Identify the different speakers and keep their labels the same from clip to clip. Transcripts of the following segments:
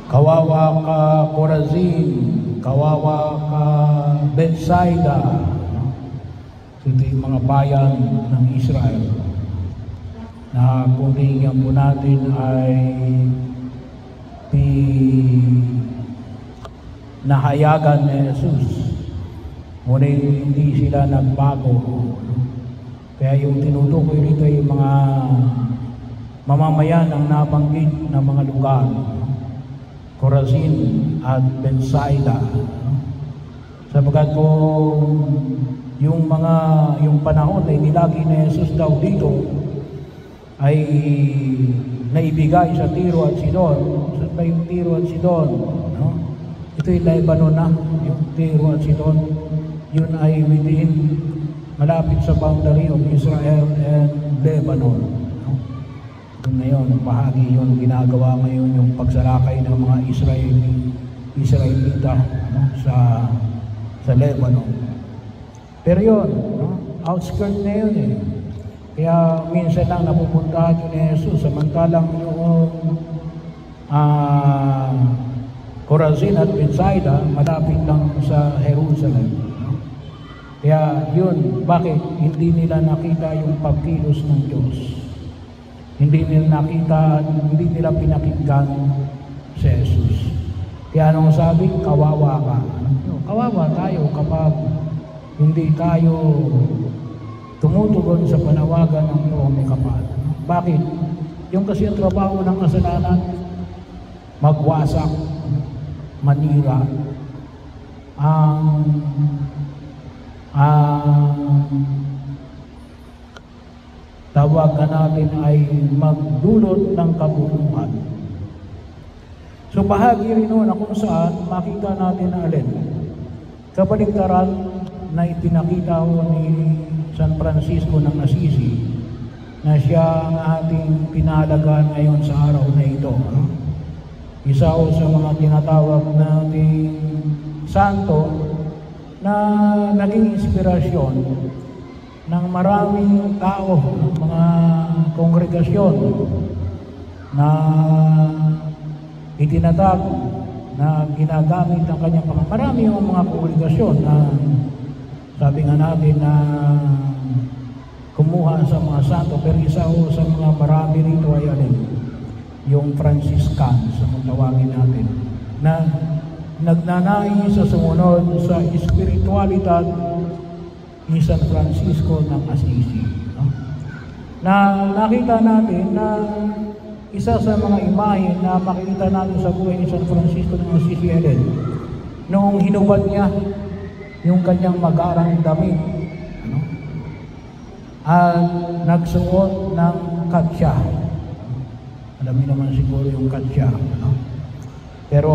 Speaker 1: Kawawa ka Corazin, kawawa ka Bethsaida. Ito yung mga bayan ng Israel na kung tingnan po natin ay nahayagan ni Jesus. Ngunit hindi sila nagbago. Kaya yung tinutukoy rito yung mga mamamayan ang nabanggit na mga lugar, Corazin at Bethsaida. Sapagkat kung yung panahon ay nilagi ni Jesus daw dito ay naibigay sa Tiro at Sidon. Saan ba yung Tiro at Sidon? No? Ito yung Lebanon na, yung Tiro at Sidon. Yun ay within, malapit sa boundary of Israel and Lebanon. No? Doon ngayon, bahagi yun, ginagawa ngayon yung pagsalakay ng mga Israelita no? sa Lebanon. Pero yun, no? Outskirt na yun eh. Kaya minsan lang napupuntahan yun ni Jesus, samantalang yung Corazin at Bethsaida, malapit lang sa Jerusalem. Kaya yun, bakit? Hindi nila nakita yung pagkilos ng Diyos. Hindi nila nakita, hindi nila pinakinggan si Jesus. Kaya anong sabi? Kawawa ka. Kawawa tayo kapag hindi tayo tumutugon sa panawagan ng Poong Kapal. Bakit? Yung kasi ang trabaho ng kasalanan, magwasak, manira, ang tawag na natin ay magdulot ng kabuluhan. So bahagi rin noon na kung saan makita natin na alin. Kabaligtaran na ipinakita ko ni San Francisco ng Assisi na siya ang ating pinahalagaan ngayon sa araw na ito. Isa o sa mga tinatawag nating santo na naging inspirasyon ng maraming tao, mga kongregasyon na itinatag na ginagamit ng kanyang marami yung mga kongregasyon na sabi nga natin na kumuha sa mga santo, pero isa o sa mga marami rito ay alin, yung Franciscans, kung tawagin natin, na nagnanais sa sumunod sa espiritualidad ni San Francisco ng Assisi. No? Na nakita natin na isa sa mga imahe na makikita natin sa buhay ni San Francisco ng Assisi alin, noong hinubad niya yung kanyang magarang damit, ano? At nagsuot ng katsya. Alam niyo naman siguro yung katsya, ano? Pero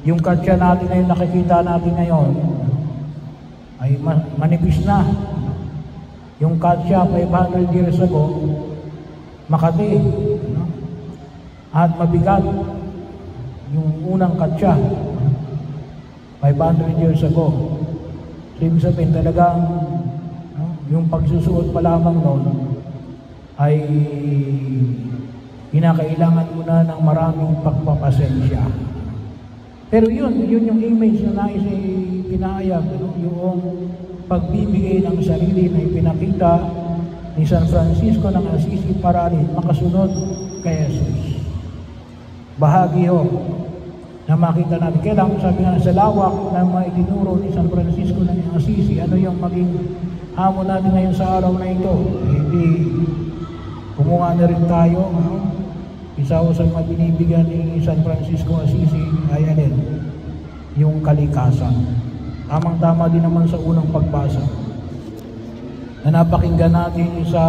Speaker 1: yung katsya natin na nakikita natin ngayon ay manipis na. Yung katsya 500 years ago, Makati, ano? At mabigat yung unang katsya 500 years ago. So, ibig sabihin talagang yung pagsusuot pa lamang noon ay kinakailangan mo na ng maraming pagpapasensya. Pero yun yung image na nais pinahayag, yung pagbibigay ng sarili na ipinakita ni San Francisco ng Assisi para makasunod kay Jesus. Bahagi yun na makita natin. Kaya lang, sabi nga sa lawak na maitinuro ni San Francisco ng Assisi, ano yung maging hamon natin ngayon sa araw na ito? Hindi kumuha na rin tayo. Isa o sa mga binibigyan ni San Francisco Assisi ay alin, yung kalikasan. Tamang-tama din naman sa unang pagbasa na napakinggan natin sa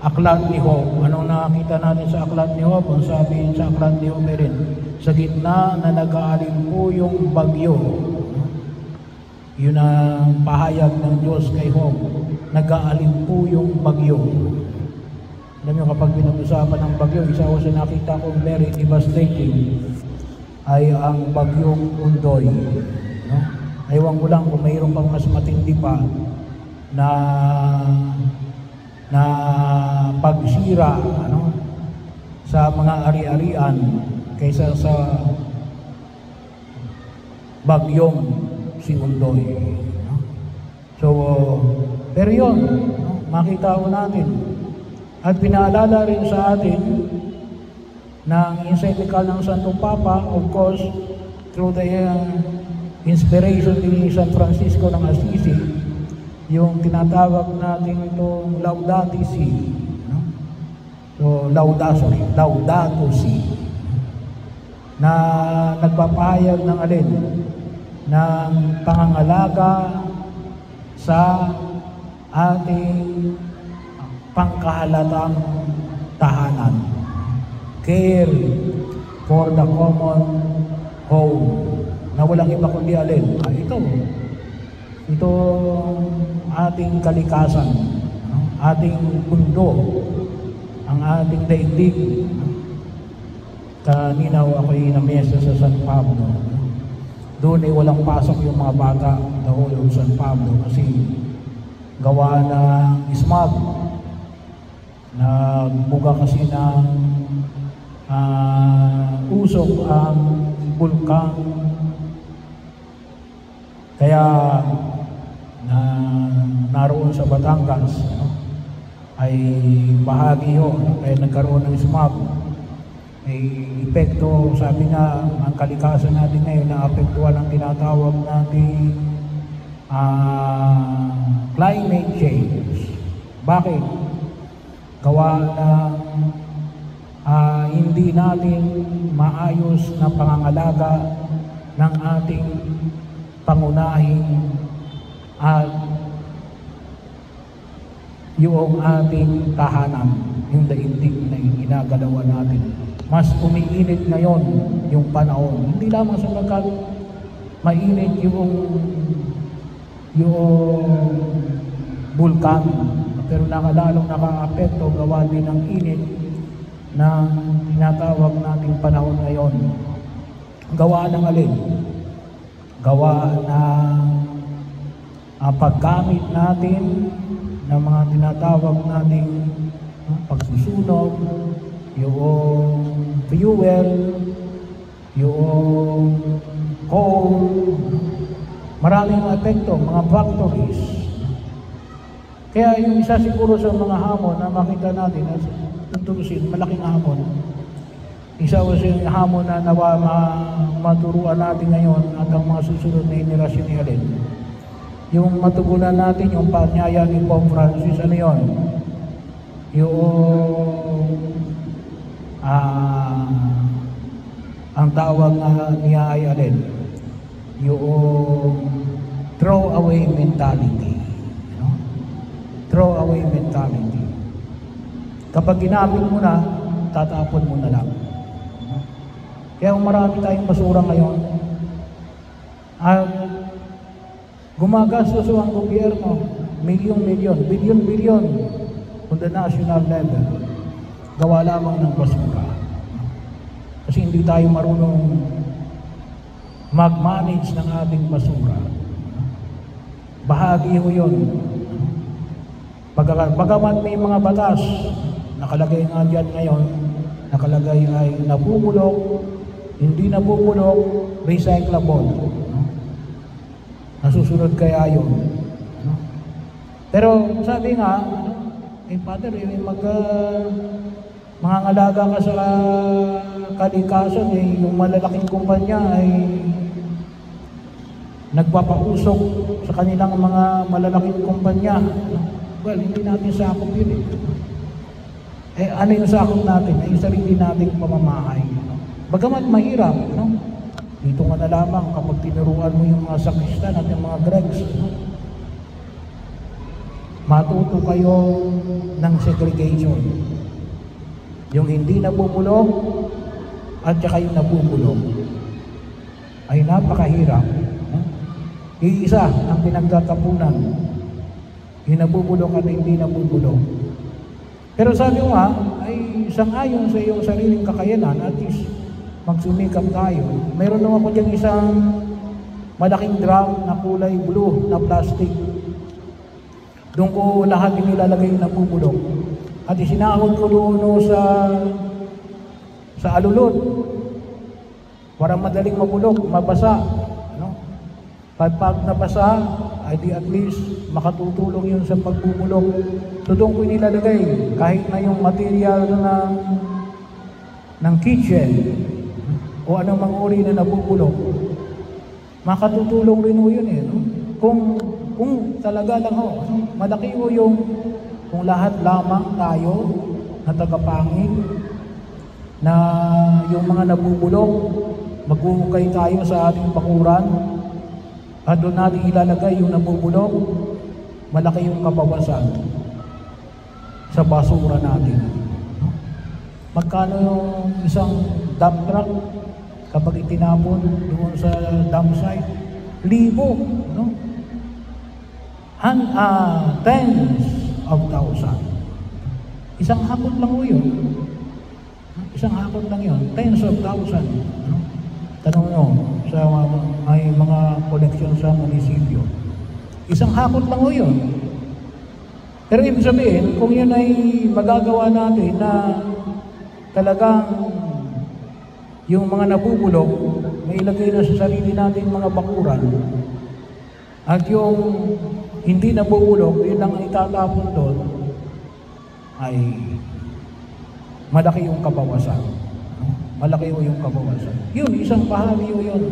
Speaker 1: Aklat ni Job. Anong nakita natin sa Aklat ni Job? Ang sabi sa Aklat ni Job rin, sa gitna na nag-aalimpo yung bagyo. Yun ang pahayag ng Diyos kay Job. Nag-aalimpo yung bagyo. Alam nyo, kapag pinag-usapan ng bagyo, isa ko sa nakita kong very devastating ay ang bagyong Undoy. No? Aywan ko lang kung mayroon pang mas matindi pa na pagsira sa mga ari-arian kaysa sa bagyong si Undoy. No? So, pero yun, no? Makita ko natin. At pinaalala rin sa atin ng encyclical ng Santong Papa, of course, through the inspiration ni San Francisco ng Assisi, yung tinatawag natin itong Laudato Si. No? So, Laudato Si. Na nagpapahayag ng alin? Ng pangangalaga sa ating pangkahalatang tahanan. Care for the common home. Na walang iba kundi alin? Ito ating kalikasan, ating mundo, ang ating daigdig. Kanina ako'y namesa sa San Pablo. Doon ay walang pasok yung mga bata, the whole of San Pablo, kasi gawa ng smog. Nagbuga kasi ng usok ang bulkan. Kaya naroon sa Batangas ay bahagi yun, kaya nagkaroon ng smog. May epekto, sabi nga, ang kalikasan natin ngayon na apektuhan ang tinatawag natin climate change. Bakit? Gawa ng hindi natin maayos na pangangalaga ng ating pangunahing at yung ating tahanan, yung daigdig na ginagalawan natin. Mas umiinit ngayon yung panahon. Hindi lamang sa mainit yung bulkan, pero lalong naka-apekto gawa din ng init na tinatawag nating panahon ngayon. Gawa ng alin? Gawa ng paggamit natin ng mga tinatawag nating pagsusunog, yung fuel, yung coal, maraming epekto, mga factories. Kaya yung isa siguro sa mga hamon na makita natin, tutusin, malaking hamon. Isa o yung hamon na maturuan natin ngayon at ang mga susunod na henerasyon ni Alin. Yung matugunan natin, yung panyaya ni Pope Francis, ano yun? Yung ang tawag niya ay alin? Yung throw away mentality. You know? Throw away mentality. Kapag ginamit mo na, tatapon mo na lang. Kaya marami tayong basura ngayon. At gumagastos ang gobyerno, milyon-milyon, bilyon-bilyon on the national level. Gawa lamang ng basura. Kasi hindi tayo marunong mag-manage ng ating basura. Bahagi ho yun. Bagaman may mga batas, nakalagay nga dyan ngayon, nakalagay ay nabubulok, hindi nabubulok, recyclable. Nasusunod kaya yun. Pero sabi nga, Father, mga ngalaga ka sa kalikasan, yung malalaking kumpanya ay nagpapausok sa kanilang mga malalaking kumpanya. Well, hindi natin sakop yun ano yung sakop natin? Ay sarili nating pamamahay. Bagamat mahirap, no? Dito nga na lamang kapag tinuruan mo yung mga sakristan at yung mga Greeks, matuto kayo ng segregation. Yung hindi nabubulok at saka yung nabubulok ay napakahirap. Iisa ang pinagtatapunan, yung nabubulok at hindi nabubulok. Pero sabi mo nga, ay sang-ayon sa iyong sariling kakayanan, at least magsumikap tayo. Mayroon naman ako dyan isang malaking drum na kulay blue na plastic. Doon ko lahat inilalagay yung nabubulok. At isinahod ko doon sa sa alulod. Parang madaling mabulok, mabasa. No? Pag nabasa, ay di at least makatutulong yun sa pagbubulok. So doon ko nilalagay, kahit na yung material ng kitchen o anong mga uri na nabubulok, makatutulong rin ho yun eh. No? Kung talaga lang ho, malaki ho yung kung lahat lamang tayo na tagapangin na yung mga nabubulok, maghuhukay tayo sa ating bakuran at doon natin ilalagay yung nabubulok, malaki yung kabawasan sa basura natin. Magkano yung isang dump truck kapag itinapon doon sa dump site? 1,000, no? Tens of thousands. Isang hakot lang ho yun. Isang hakot lang yun. Tens of thousands. No? Tanong nyo sa may mga koleksyon sa munisipyo. Isang hakot lang ho yun. Pero ibig sabihin, kung yun ay magagawa natin na talagang yung mga nabubulok, may ilagay na sa sarili natin mga bakuran, at yung hindi nabubulok, yun lang ang itatapon doon, ay malaki yung kabawasan. Malaki yung kabawasan. Yun, isang bahagi yun.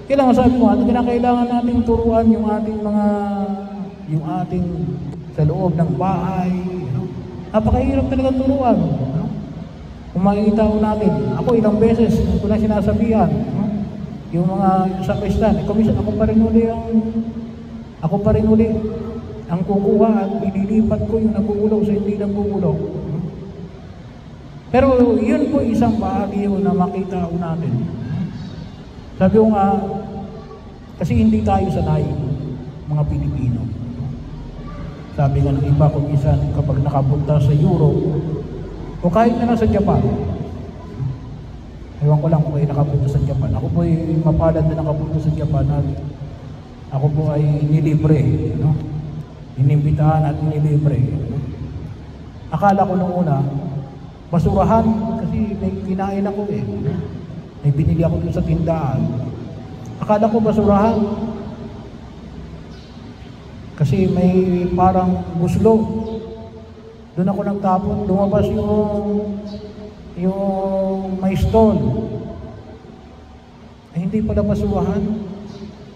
Speaker 1: Kailangan sabi mo, kailangan nating turuan yung ating sa loob ng bahay. Napakahirap talaga turuan. Kung makikita ko natin, ako ilang beses ko na sinasabihan, yung mga sa Kristan, komisyon, ako pa rin uli ang kukuha at ililipat ko yung nabubulok sa hindi nabubulok. Pero yun po isang bahagi yun na makita ko natin. Sabi ko nga, kasi hindi tayo sanay, mga Pilipino. Sabi nga ng iba, kung minsan kapag nakapunta sa Europe, o kahit na nasa Japan, ewan ko lang kung kayo nakapunta sa Japan. Ako po ay mapalad na nakapunta sa Japan at ako po ay nilibre, no? Inimbitahan at nilibre. Akala ko nung una, basurahan, kasi may kinain ako eh. May binili ako dun sa tindahan. Akala ko basurahan. Kasi may parang guslo. Doon ako nagtapon, lumabas yung may stall. Ay, hindi pala basurahan.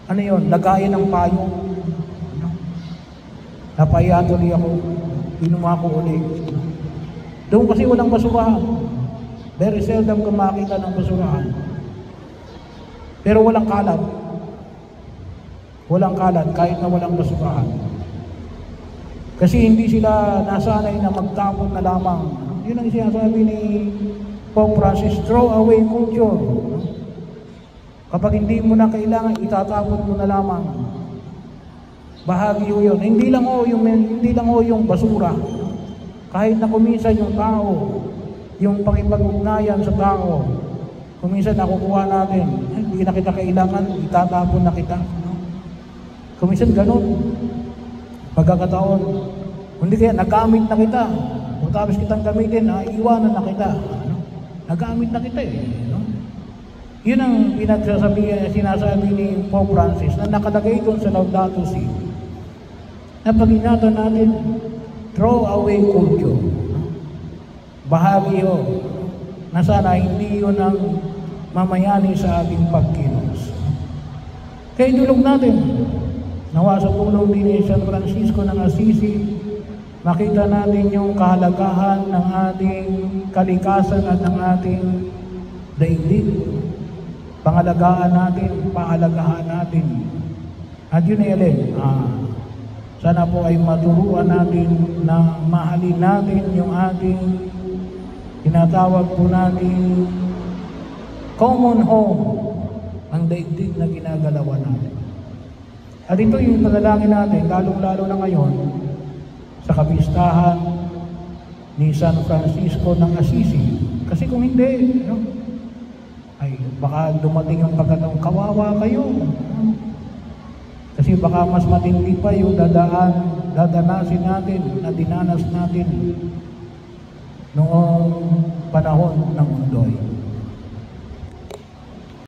Speaker 1: Ano yun? Lagayan ng payong. Napaya tuloy ako. Pinuma ko ulit. Doon kasi walang basurahan. Very seldom ka makita ng basurahan. Pero walang kalat. Walang kalat kahit na walang basurahan. Kasi hindi sila nasanay na magtapon na lamang. Yun ang sinasabi ni Pope Francis, throw away culture. Kapag hindi mo na kailangan, itatapon mo na lamang. Bahagi yun. Hindi lang ho yung basura. Kahit na kuminsan yung tao, yung pakipag-ugnayan sa tao, kuminsan nakukuha natin, hindi na kita kailangan, itatapon na kita. Kuminsan ganun. Pagkakataon, hindi kaya nagamit na kita. Kung tapos kitang gamitin, iwanan na kita. Nagamit na kita eh. No? Yun ang sinasabi ni Pope Francis na nakalagay doon sa Laudato Si. Na pag-ingatan natin, throw away culture. Bahagi yun na sana hindi yun ang mamayani sa ating pagkilos. Kaya idulog natin. Nawa sa tulong din ni San Francisco ng Assisi, makita natin yung kahalagahan ng ating kalikasan at ng ating daigdig. Pangalagaan natin, pahalagahan natin. At yun ay sana po ay maturuan natin na mahalin natin yung ating tinatawag po natin common home, ang daigdig na ginagalawan natin. At ito yung panalangin natin, lalong-lalo na ngayon, sa kapistahan ni San Francisco ng Assisi. Kasi kung hindi, ay baka dumating ang pagkataong kawawa kayo. Kasi baka mas matindi pa yung dadanasin natin, na dinanas natin noong panahon ng undoy.